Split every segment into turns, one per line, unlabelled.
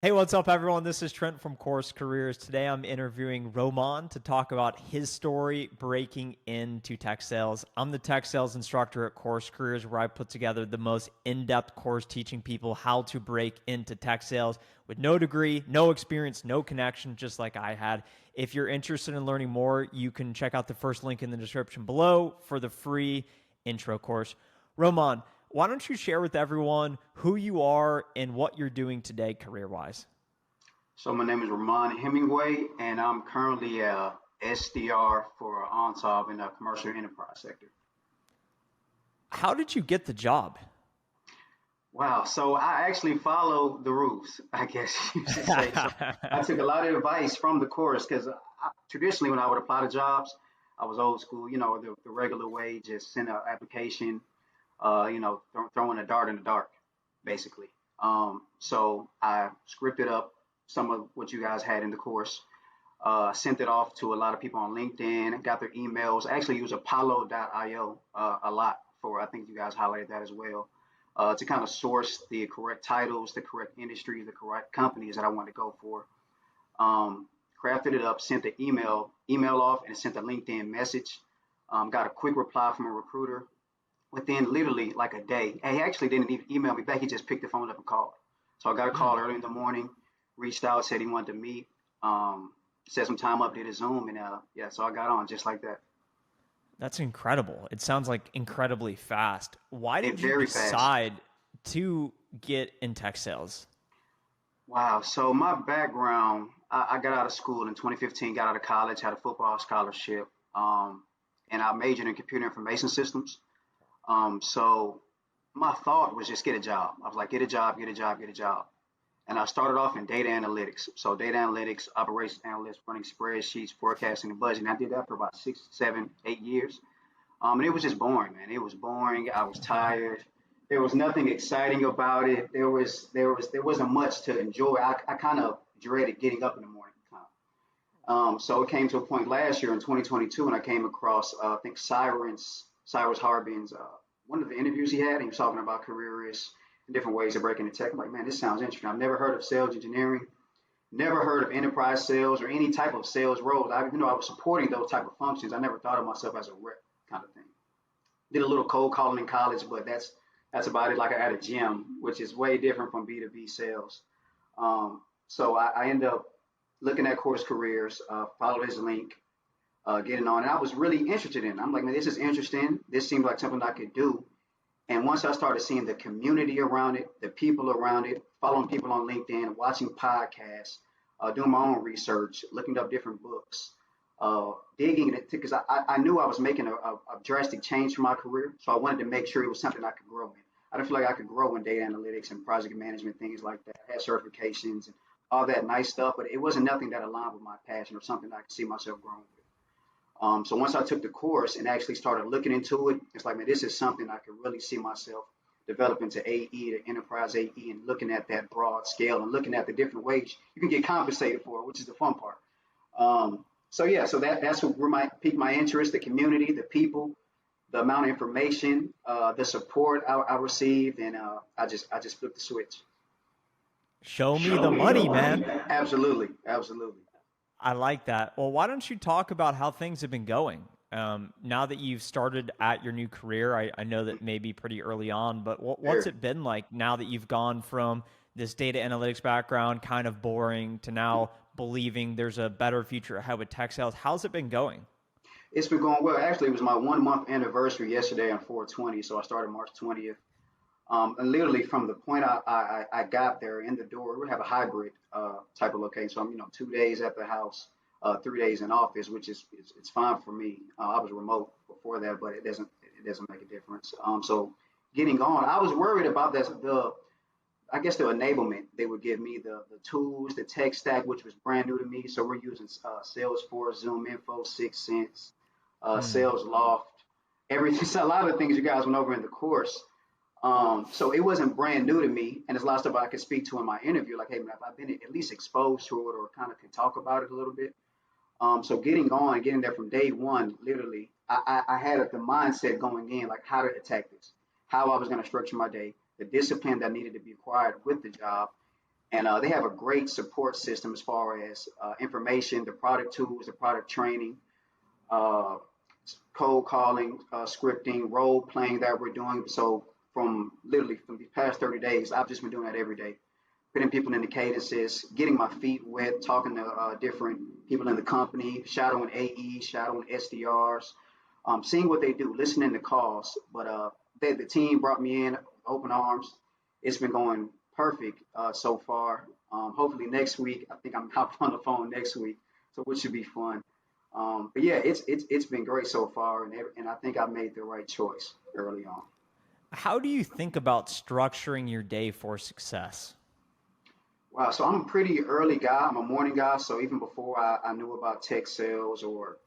Hey, what's up, everyone? This is Trent from CourseCareers. Today, I'm interviewing Romahn to talk about his story breaking into tech sales. I'm the tech sales instructor at CourseCareers, where I put together the most in-depth course teaching people how to break into tech sales with no degree, no experience, no connection, just like I had. If you're interested in learning more, you can check out the first link in the description below for the free intro course. Romahn, why don't you share with everyone who you are and what you're doing today career-wise?
So my name is Romahn Hemingway, and I'm currently a SDR for OnTop in the commercial enterprise sector.
How did you get the job?
Wow, so I actually follow the rules, I guess you should say. So I took a lot of advice from the course because traditionally when I would apply to jobs, I was old school, the regular way, just send an application, throwing a dart in the dark, basically. So I scripted up some of what you guys had in the course, sent it off to a lot of people on LinkedIn, got their emails. I actually use Apollo.io a lot for, I think you guys highlighted that as well, to kind of source the correct titles, the correct industries, the correct companies that I want to go for. Crafted it up, sent the email off, and sent a LinkedIn message. Got a quick reply from a recruiter within literally like a day. And he actually didn't even email me back. He just picked the phone up and called. So I got a call early in the morning, reached out, said he wanted to meet, set some time up, did a Zoom, and so I got on just like that.
That's incredible. It sounds like incredibly fast. Why
And
did you
very fast.
decide to get in tech sales?
Wow. So my background, I got out of school in 2015, got out of college, had a football scholarship, and I majored in computer information systems. So my thought was just get a job. I was like, get a job, get a job, get a job. And I started off in data analytics. So data analytics, operations analyst, running spreadsheets, forecasting and budgeting. I did that for about 6, 7, 8 years. And it was just boring, man. It was boring. I was tired. There was nothing exciting about it. There wasn't much to enjoy. I kind of dreaded getting up in the morning. So it came to a point last year in 2022 when I came across, I think Cyrus Harbin's, one of the interviews he had. And he was talking about careers and different ways of breaking the tech. I'm like, man, this sounds interesting. I've never heard of sales engineering, never heard of enterprise sales or any type of sales roles. I was supporting those type of functions. I never thought of myself as a rep kind of thing. Did a little cold calling in college, but that's about it. Like I had a gym, which is way different from B2B sales. So I ended up looking at Course Careers, followed his link, getting on. And I was really interested in it. I'm like, man, this is interesting. This seemed like something I could do. And once I started seeing the community around it, the people around it, following people on LinkedIn, watching podcasts, doing my own research, looking up different books, digging in it, because I knew I was making a drastic change for my career. So I wanted to make sure it was something I could grow in. I didn't feel like I could grow in data analytics and project management, things like that. I had certifications and all that nice stuff, but it wasn't nothing that aligned with my passion or something I could see myself growing with. So once I took the course and actually started looking into it, it's like, man, this is something I could really see myself developing to AE, to enterprise AE, and looking at that broad scale and looking at the different ways you can get compensated for, which is the fun part. So that's what piqued my interest: the community, the people, the amount of information, the support I received, and I just flipped the switch.
Show me
Show
the
me the
money,
money.
man.
Absolutely, absolutely.
I like that. Well, why don't you talk about how things have been going? Now that you've started at your new career, I know that may be pretty early on, but what's
Very.
it been like now that you've gone from this data analytics background, kind of boring, to now believing there's a better future ahead with tech sales? How's it been going?
It's been going well. Actually, it was my 1 month anniversary yesterday on 420, so I started March 20th. And literally from the point I got there in the door, we have a hybrid type of location. So I'm 2 days at the house, 3 days in office, which is it's fine for me. I was remote before that, but it doesn't make a difference. So getting on, I was worried about the I guess the enablement they would give me, the tools, the tech stack, which was brand new to me. So we're using Salesforce, Zoom Info, 6sense,
Hmm.
Sales Loft, everything. So a lot of the things you guys went over in the course. So it wasn't brand new to me, and there's a lot of stuff I could speak to in my interview. Like, hey, man, I've been at least exposed to it or kind of can talk about it a little bit. So getting there from day one, literally, I had the mindset going in, like how to attack this, how I was going to structure my day, the discipline that needed to be acquired with the job, And they have a great support system as far as information, the product tools, the product training, uh, cold calling, scripting, role playing that we're doing. So from literally from the past 30 days, I've just been doing that every day, putting people in the cadences, getting my feet wet, talking to different people in the company, shadowing AEs, shadowing SDRs, seeing what they do, listening to calls. But the team brought me in open arms. It's been going perfect so far. Hopefully next week, I think I'm out on the phone next week, so which should be fun. But yeah, it's been great so far, and I think I made the right choice early on.
How do you think about structuring your day for success?
Wow, so I'm a pretty early guy. I'm a morning guy, so even before I knew about tech sales or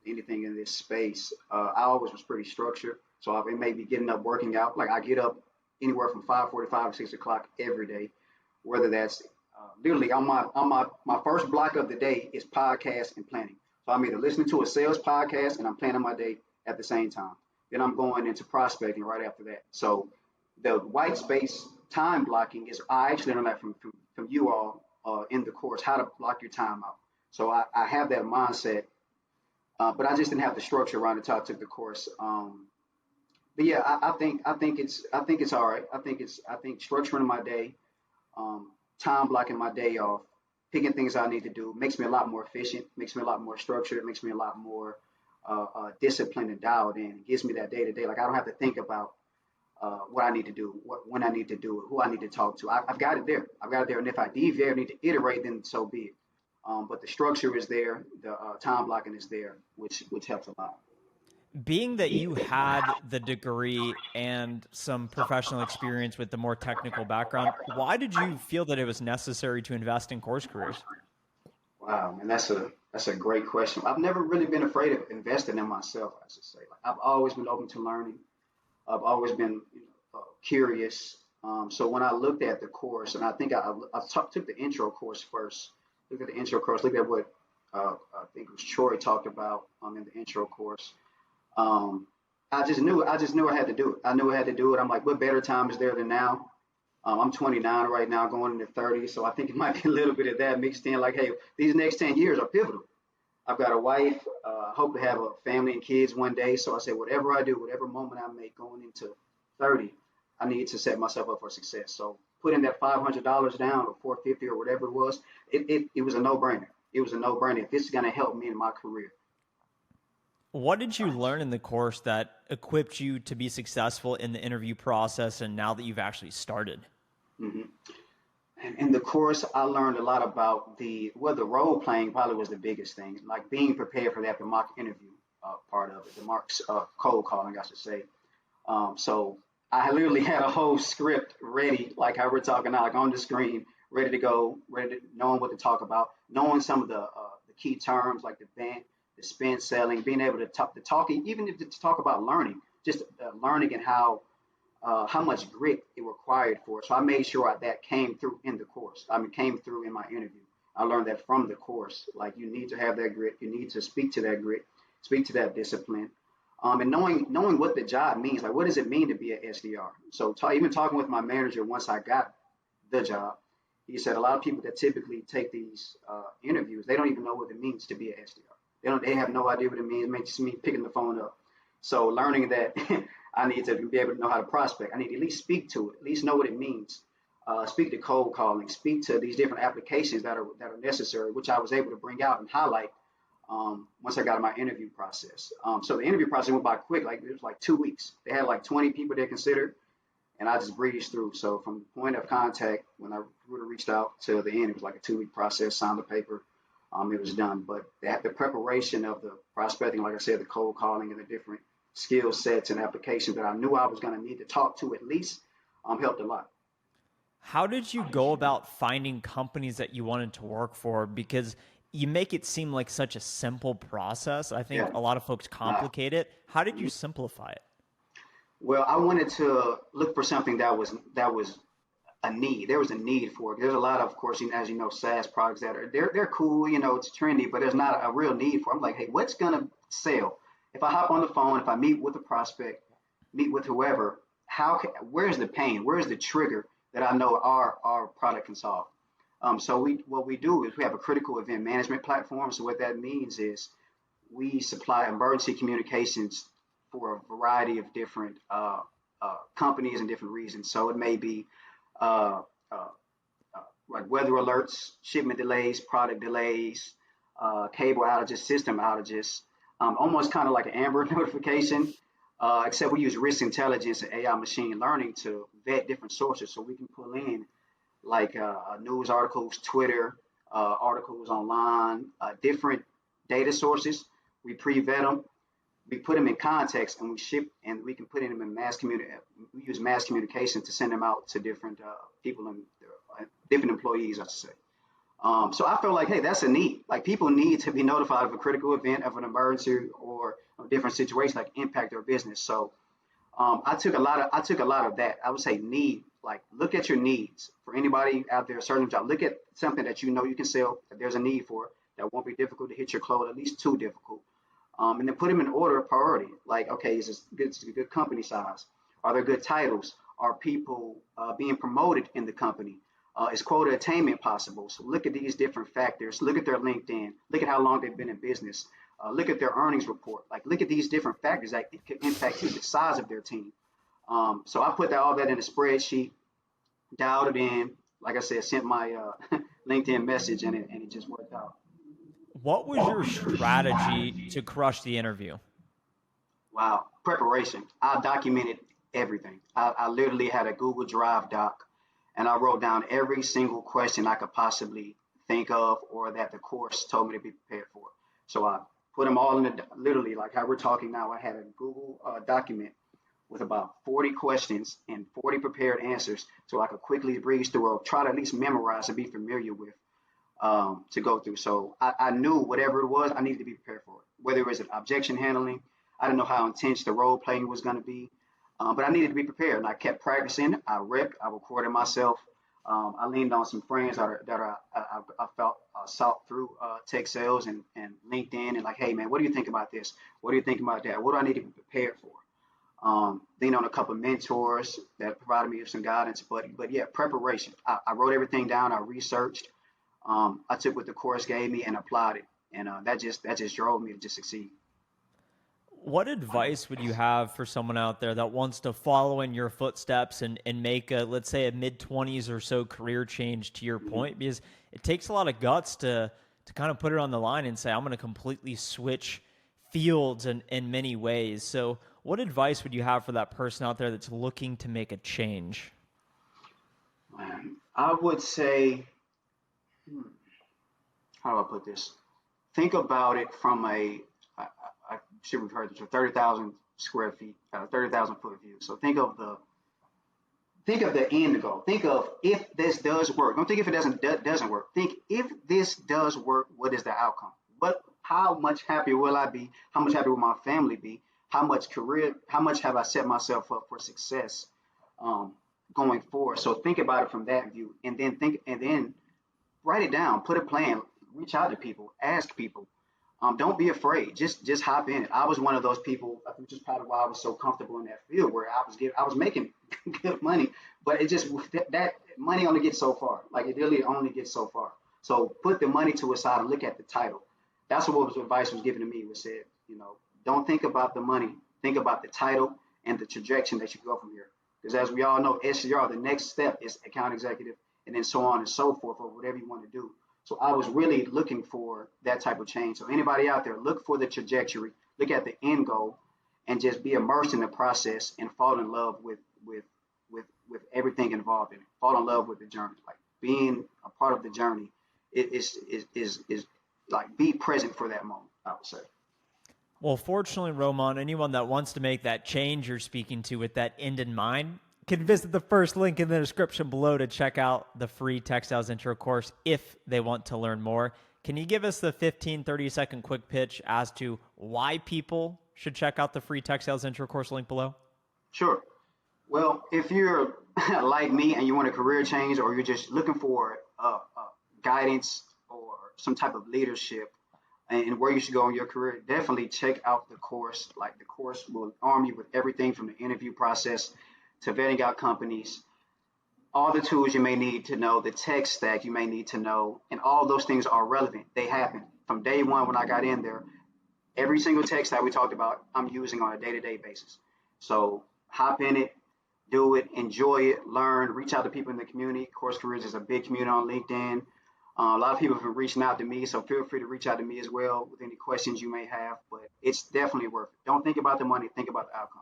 anything in this space, I always was pretty structured. So it may be getting up, working out. Like I get up anywhere from 5:45 to 6 o'clock every day, whether that's literally on my first block of the day is podcast and planning. So I'm either listening to a sales podcast and I'm planning my day at the same time. Then I'm going into prospecting right after that. So the white space time blocking is I actually learned that from you all in the course how to block your time out. So I have that mindset, but I just didn't have the structure around it until I took the course. But yeah, I think it's all right. I think structuring my day, time blocking my day off, picking things I need to do makes me a lot more efficient, makes me a lot more structured, makes me a lot more disciplined and dialed in. It gives me that day to day. Like I don't have to think about what I need to do, when I need to do it, who I need to talk to. I've got it there. I've got it there. And if I deviate or need to iterate, then so be it. But the structure is there. The time blocking is there, which helps a lot.
Being that you had the degree and some professional experience with the more technical background, why did you feel that it was necessary to invest in course careers?
Wow, and that's a great question. I've never really been afraid of investing in myself. I should say, like I've always been open to learning. I've always been curious. So when I looked at the course, and I think took the intro course first. Looked at the intro course. Looked at what I think it was Troy talked about in the intro course. Um, I just knew I had to do it. I knew I had to do it. I'm like, what better time is there than now? I'm 29 right now, going into 30, so I think it might be a little bit of that mixed in. Like, hey, these next 10 years are pivotal. I've got a wife. Hope to have a family and kids one day. So I said, whatever I do, whatever moment I make going into 30, I need to set myself up for success. So putting that $500 down or 450 or whatever it was, it was a no-brainer. It was a no-brainer. If this is going to help me in my career.
What did you learn in the course that equipped you to be successful in the interview process and now that you've actually started?
hmm And in the course, I learned a lot about the role playing probably was the biggest thing, like being prepared for that, the mock interview part of it, the mock cold calling, I should say. So I literally had a whole script ready, like how we're talking now, like on the screen, ready to go, knowing what to talk about, knowing some of the key terms like the band, the spin selling, being able to talk, even if to talk about learning, just learning and how much grit it required for it. So I made sure that came through in the course. I mean, came through in my interview. I learned that from the course. Like you need to have that grit. You need to speak to that grit, speak to that discipline, and knowing what the job means. Like what does it mean to be an SDR? So even talking with my manager once I got the job, he said a lot of people that typically take these interviews, they don't even know what it means to be an SDR. They have no idea what it means. It makes me picking the phone up. So learning that I need to be able to know how to prospect. I need to at least speak to it, at least know what it means. Speak to cold calling, speak to these different applications that are necessary, which I was able to bring out and highlight once I got in my interview process. So the interview process went by quick, like it was like 2 weeks. They had like 20 people they considered, and I just breezed through. So from the point of contact, when I would have reached out to the end, it was like a 2 week process, signed the paper, it was done. But the preparation of the prospecting, like I said, the cold calling and the different skill sets and applications that I knew I was going to need to talk to at least helped a lot.
How did you go about finding companies that you wanted to work for? Because you make it seem like such a simple process. I think
Yeah.
a lot of folks complicate it. How did you simplify it?
Well, I wanted to look for something that was a need. There was a need for it. There's a lot of course, as you know, SaaS products that are they're cool, it's trendy, but there's not a real need for it. I'm like, hey, what's gonna sell? If I hop on the phone, if I meet with a prospect, meet with whoever, where's the pain? Where's the trigger that I know our product can solve? So what we do is we have a critical event management platform. So what that means is we supply emergency communications for a variety of different companies and different reasons. So it may be uh, uh, like weather alerts, shipment delays, product delays, cable outages, system outages, almost kind of like an Amber notification, except we use risk intelligence and AI machine learning to vet different sources so we can pull in like news articles, Twitter articles online, different data sources. We pre-vet them, we put them in context, and we ship, and we can put them in mass community. We use mass communication to send them out to different people and different employees, I should say. So I feel like, hey, that's a need. Like people need to be notified of a critical event, of an emergency, or a different situation that impact their business. So I took a lot of that. I would say need, like look at your needs for anybody out there, certain job. Look at something that you know you can sell, that there's a need for, that won't be difficult to hit your quota, at least too difficult. And then put them in order of priority. Like, okay, is this good, is it a good company size? Are there good titles? Are people being promoted in the company? Is quota attainment possible? So look at these different factors. Look at their LinkedIn. Look at how long they've been in business. Look at their earnings report. Like, look at these different factors that could impact the size of their team. So I put all that in a spreadsheet, dialed it in. Like I said, sent my LinkedIn message, and it just worked out.
What was your strategy to crush the interview?
Wow, preparation. I documented everything. I literally had a Google Drive doc, and I wrote down every single question I could possibly think of or that the course told me to be prepared for. So I put them all in the, literally like how we're talking now. I had a Google document with about 40 questions and 40 prepared answers so I could quickly breeze through or try to at least memorize and be familiar with to go through. So I knew whatever it was, I needed to be prepared for it. Whether it was an objection handling, I didn't know how intense the role playing was going to be, but I needed to be prepared. And I kept practicing. I repped. I recorded myself. I leaned on some friends I felt sought through tech sales and LinkedIn and like, hey man, what do you think about this? What do you think about that? What do I need to be prepared for? Leaned on a couple of mentors that provided me with some guidance. But yeah, preparation. I wrote everything down. I researched. I took what the course gave me and applied it, and that just drove me to just succeed.
What advice would you have for someone out there that wants to follow in your footsteps and make a, let's say, a mid-20s or so career change, to your point? Because it takes a lot of guts to kind of put it on the line and say, I'm going to completely switch fields in many ways. So what advice would you have for that person out there that's looking to make a change?
I would say, how do I put this? Think about it from I should have heard this, a 30,000 square feet, 30,000 foot view. So think of the end goal. Think of if this does work. Don't think if it doesn't work. Think if this does work, what is the outcome? But how much happier will I be? How much happier will my family be? How much have I set myself up for success going forward? So think about it from that view, and then write it down, put a plan, reach out to people, ask people. Don't be afraid. Just hop in it. I was one of those people, which is probably why I was so comfortable in that field, where I was making good money, but it just that money only gets so far. Like it really only gets so far. So put the money to a side and look at the title. That's what advice was given to me. Was said, don't think about the money. Think about the title and the trajectory that you go from here. Because as we all know, SCR, the next step is account executive, and then so on and so forth, or whatever you want to do. So I was really looking for that type of change. So anybody out there, look for the trajectory, look at the end goal, and just be immersed in the process and fall in love with everything involved in it. Fall in love with the journey. Like being a part of the journey is like be present for that moment, I would say.
Well, fortunately, Romahn, anyone that wants to make that change you're speaking to with that end in mind can visit the first link in the description below to check out the free tech sales intro course if they want to learn more. Can you give us the 30-second quick pitch as to why people should check out the free tech sales intro course link below?
Sure. Well, if you're like me and you want a career change, or you're just looking for guidance or some type of leadership and where you should go in your career, definitely check out the course. Like the course will arm you with everything from the interview process to vetting out companies, all the tools you may need to know, the tech stack you may need to know, and all those things are relevant. They happen from day one when I got in there. Every single tech stack we talked about, I'm using on a day-to-day basis. So hop in it, do it, enjoy it, learn, reach out to people in the community. Course Careers is a big community on LinkedIn. A lot of people have been reaching out to me, so feel free to reach out to me as well with any questions you may have. But it's definitely worth it. Don't think about the money, think about the outcome.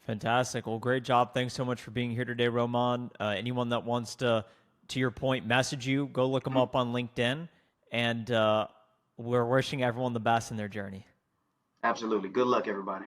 Fantastic. Well, great job. Thanks so much for being here today, Romahn. Anyone that wants to your point, message you, go look them up on LinkedIn. And we're wishing everyone the best in their journey.
Absolutely. Good luck, everybody.